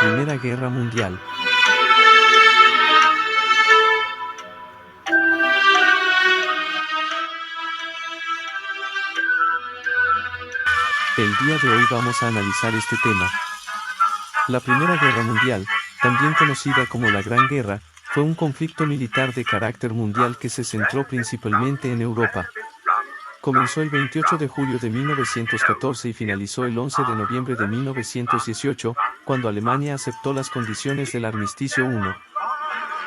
Primera Guerra Mundial. El día de hoy vamos a analizar este tema. La Primera Guerra Mundial, también conocida como la Gran Guerra, fue un conflicto militar de carácter mundial que se centró principalmente en Europa. Comenzó el 28 de julio de 1914 y finalizó el 11 de noviembre de 1918, cuando Alemania aceptó las condiciones del Armisticio I.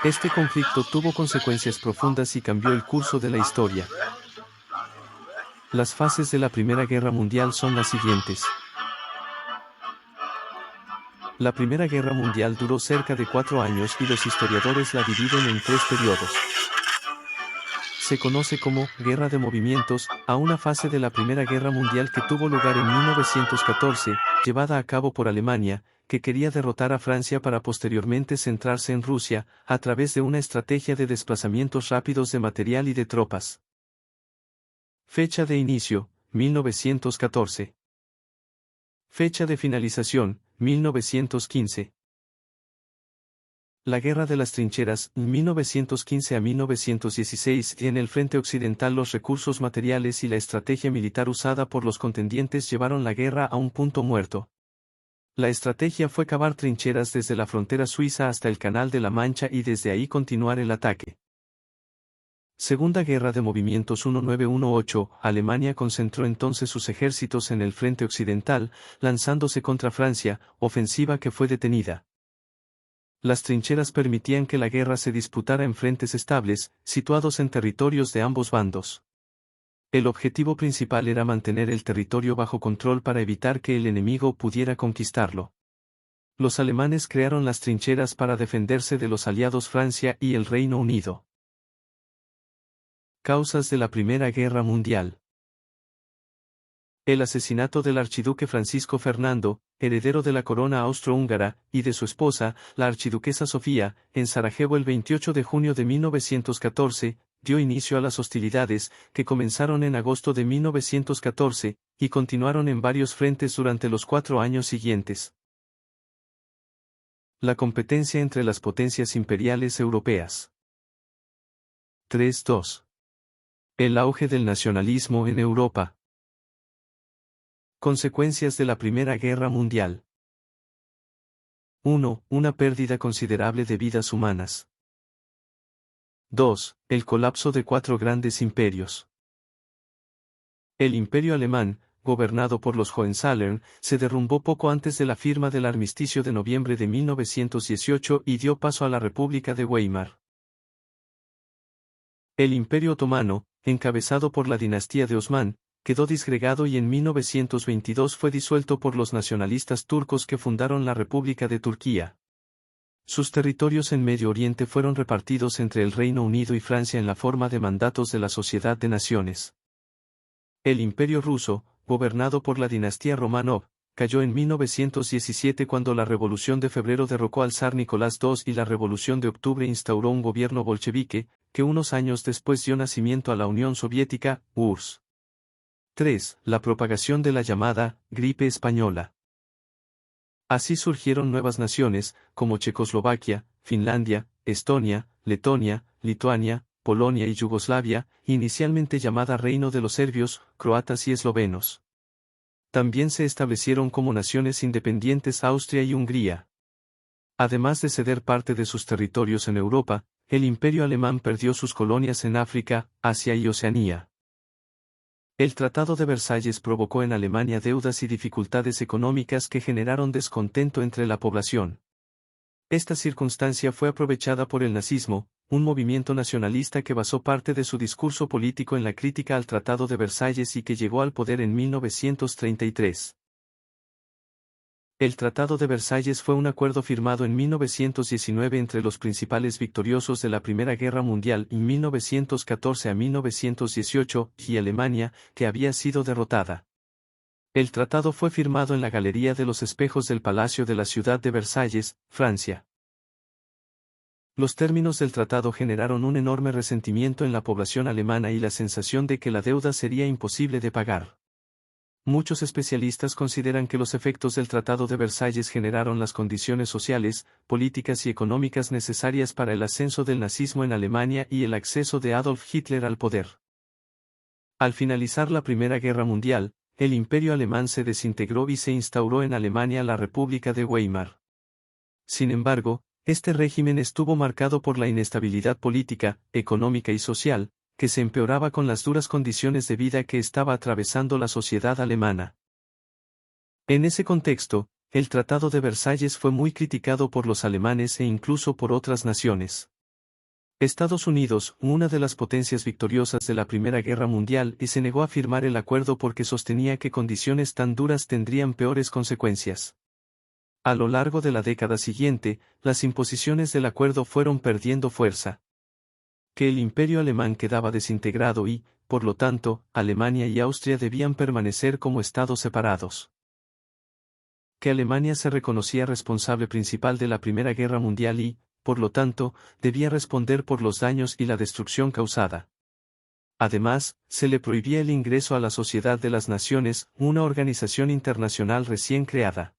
Este conflicto tuvo consecuencias profundas y cambió el curso de la historia. Las fases de la Primera Guerra Mundial son las siguientes. La Primera Guerra Mundial duró cerca de 4 años y los historiadores la dividen en 3 periodos. Se conoce como Guerra de Movimientos a una fase de la Primera Guerra Mundial que tuvo lugar en 1914, llevada a cabo por Alemania, que quería derrotar a Francia para posteriormente centrarse en Rusia, a través de una estrategia de desplazamientos rápidos de material y de tropas. Fecha de inicio, 1914. Fecha de finalización, 1915. La Guerra de las Trincheras, 1915 a 1916. En el frente occidental los recursos materiales y la estrategia militar usada por los contendientes llevaron la guerra a un punto muerto. La estrategia fue cavar trincheras desde la frontera suiza hasta el Canal de la Mancha y desde ahí continuar el ataque. Segunda Guerra de Movimientos 1918. Alemania concentró entonces sus ejércitos en el frente occidental, lanzándose contra Francia, ofensiva que fue detenida. Las trincheras permitían que la guerra se disputara en frentes estables, situados en territorios de ambos bandos. El objetivo principal era mantener el territorio bajo control para evitar que el enemigo pudiera conquistarlo. Los alemanes crearon las trincheras para defenderse de los aliados Francia y el Reino Unido. Causas de la Primera Guerra Mundial. El asesinato del archiduque Francisco Fernando, heredero de la corona austrohúngara, y de su esposa, la archiduquesa Sofía, en Sarajevo el 28 de junio de 1914, dio inicio a las hostilidades, que comenzaron en agosto de 1914, y continuaron en varios frentes durante los 4 años siguientes. La competencia entre las potencias imperiales europeas. 3.2. El auge del nacionalismo en Europa. Consecuencias de la Primera Guerra Mundial. 1. Una pérdida considerable de vidas humanas. 2. El colapso de 4 grandes imperios. El Imperio Alemán, gobernado por los Hohenzollern, se derrumbó poco antes de la firma del Armisticio de noviembre de 1918 y dio paso a la República de Weimar. El Imperio Otomano, encabezado por la dinastía de Osmán, quedó disgregado y en 1922 fue disuelto por los nacionalistas turcos que fundaron la República de Turquía. Sus territorios en Medio Oriente fueron repartidos entre el Reino Unido y Francia en la forma de mandatos de la Sociedad de Naciones. El Imperio Ruso, gobernado por la dinastía Románov, cayó en 1917 cuando la Revolución de Febrero derrocó al zar Nicolás II y la Revolución de Octubre instauró un gobierno bolchevique, que unos años después dio nacimiento a la Unión Soviética, URSS. 3. La propagación de la llamada gripe española. Así surgieron nuevas naciones, como Checoslovaquia, Finlandia, Estonia, Letonia, Lituania, Polonia y Yugoslavia, inicialmente llamada Reino de los Serbios, Croatas y Eslovenos. También se establecieron como naciones independientes Austria y Hungría. Además de ceder parte de sus territorios en Europa, el Imperio Alemán perdió sus colonias en África, Asia y Oceanía. El Tratado de Versalles provocó en Alemania deudas y dificultades económicas que generaron descontento entre la población. Esta circunstancia fue aprovechada por el nazismo, un movimiento nacionalista que basó parte de su discurso político en la crítica al Tratado de Versalles y que llegó al poder en 1933. El Tratado de Versalles fue un acuerdo firmado en 1919 entre los principales victoriosos de la Primera Guerra Mundial en 1914 a 1918 y Alemania, que había sido derrotada. El tratado fue firmado en la Galería de los Espejos del Palacio de la ciudad de Versalles, Francia. Los términos del tratado generaron un enorme resentimiento en la población alemana y la sensación de que la deuda sería imposible de pagar. Muchos especialistas consideran que los efectos del Tratado de Versalles generaron las condiciones sociales, políticas y económicas necesarias para el ascenso del nazismo en Alemania y el acceso de Adolf Hitler al poder. Al finalizar la Primera Guerra Mundial, el Imperio alemán se desintegró y se instauró en Alemania la República de Weimar. Sin embargo, este régimen estuvo marcado por la inestabilidad política, económica y social, que se empeoraba con las duras condiciones de vida que estaba atravesando la sociedad alemana. En ese contexto, el Tratado de Versalles fue muy criticado por los alemanes e incluso por otras naciones. Estados Unidos, una de las potencias victoriosas de la Primera Guerra Mundial, y se negó a firmar el acuerdo porque sostenía que condiciones tan duras tendrían peores consecuencias. A lo largo de la década siguiente, las imposiciones del acuerdo fueron perdiendo fuerza. Que el imperio alemán quedaba desintegrado y, por lo tanto, Alemania y Austria debían permanecer como estados separados. Que Alemania se reconocía responsable principal de la Primera Guerra Mundial y, por lo tanto, debía responder por los daños y la destrucción causada. Además, se le prohibía el ingreso a la Sociedad de las Naciones, una organización internacional recién creada.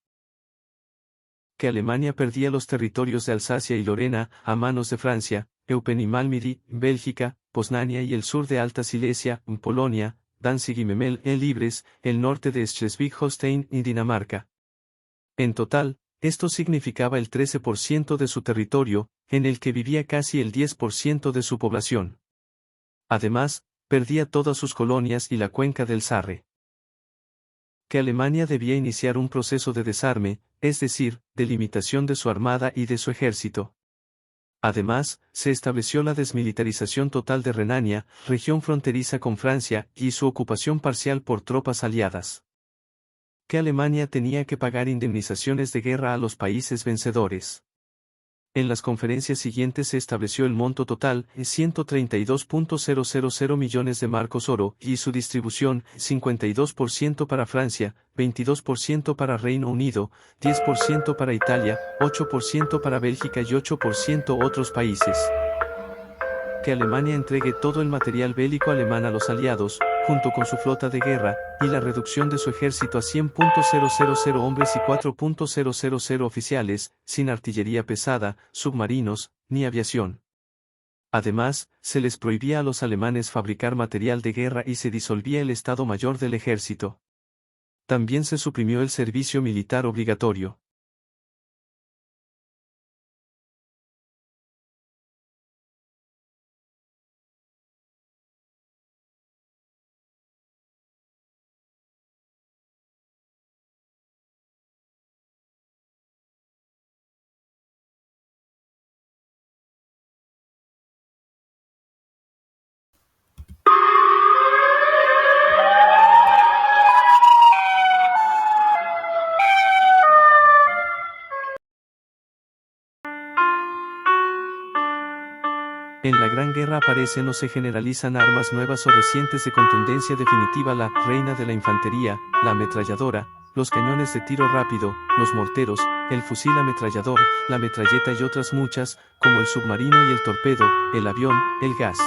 Que Alemania perdía los territorios de Alsacia y Lorena a manos de Francia, Eupen y Malmedy, Bélgica, Poznania y el sur de Alta Silesia, Polonia, Danzig y Memel libres, el norte de Schleswig-Holstein y Dinamarca. En total, esto significaba el 13% de su territorio, en el que vivía casi el 10% de su población. Además, perdía todas sus colonias y la cuenca del Sarre. Que Alemania debía iniciar un proceso de desarme, es decir, de limitación de su armada y de su ejército. Además, se estableció la desmilitarización total de Renania, región fronteriza con Francia, y su ocupación parcial por tropas aliadas. Que Alemania tenía que pagar indemnizaciones de guerra a los países vencedores. En las conferencias siguientes se estableció el monto total, 132.000 millones de marcos oro, y su distribución, 52% para Francia, 22% para Reino Unido, 10% para Italia, 8% para Bélgica y 8% otros países. Que Alemania entregue todo el material bélico alemán a los aliados, junto con su flota de guerra, y la reducción de su ejército a 100.000 hombres y 4.000 oficiales, sin artillería pesada, submarinos, ni aviación. Además, se les prohibía a los alemanes fabricar material de guerra y se disolvía el Estado Mayor del Ejército. También se suprimió el servicio militar obligatorio. En la Gran Guerra aparecen o se generalizan armas nuevas o recientes de contundencia definitiva: la reina de la infantería, la ametralladora, los cañones de tiro rápido, los morteros, el fusil ametrallador, la metralleta y otras muchas, como el submarino y el torpedo, el avión, el gas.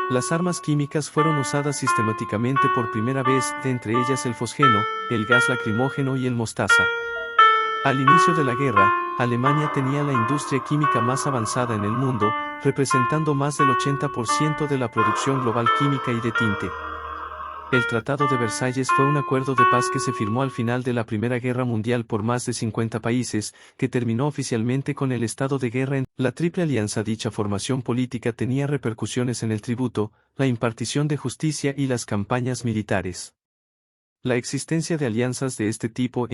Las armas químicas fueron usadas sistemáticamente por primera vez, de entre ellas el fosgeno, el gas lacrimógeno y el mostaza. Al inicio de la guerra, Alemania tenía la industria química más avanzada en el mundo, representando más del 80% de la producción global química y de tinte. El Tratado de Versalles fue un acuerdo de paz que se firmó al final de la Primera Guerra Mundial por más de 50 países, que terminó oficialmente con el estado de guerra en la Triple Alianza. Dicha formación política tenía repercusiones en el tributo, la impartición de justicia y las campañas militares. La existencia de alianzas de este tipo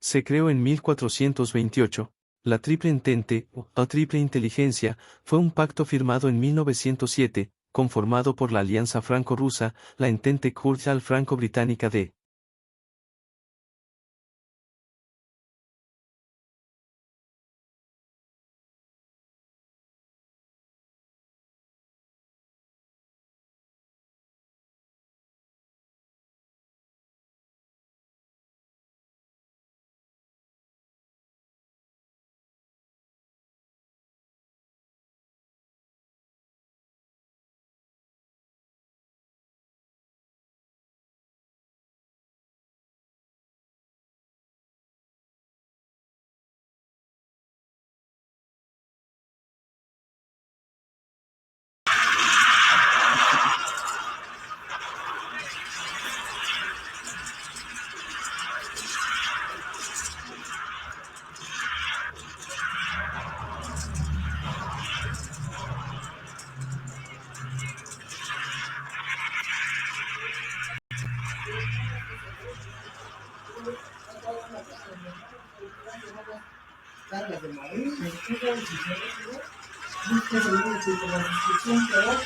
se creó en 1428. La Triple Entente, o Triple Inteligencia, fue un pacto firmado en 1907, conformado por la Alianza Franco-Rusa, la Entente Cordial Franco-Británica de cargas de Madrid, Vancouver, Ciudad. Busque seguro su inscripción que va.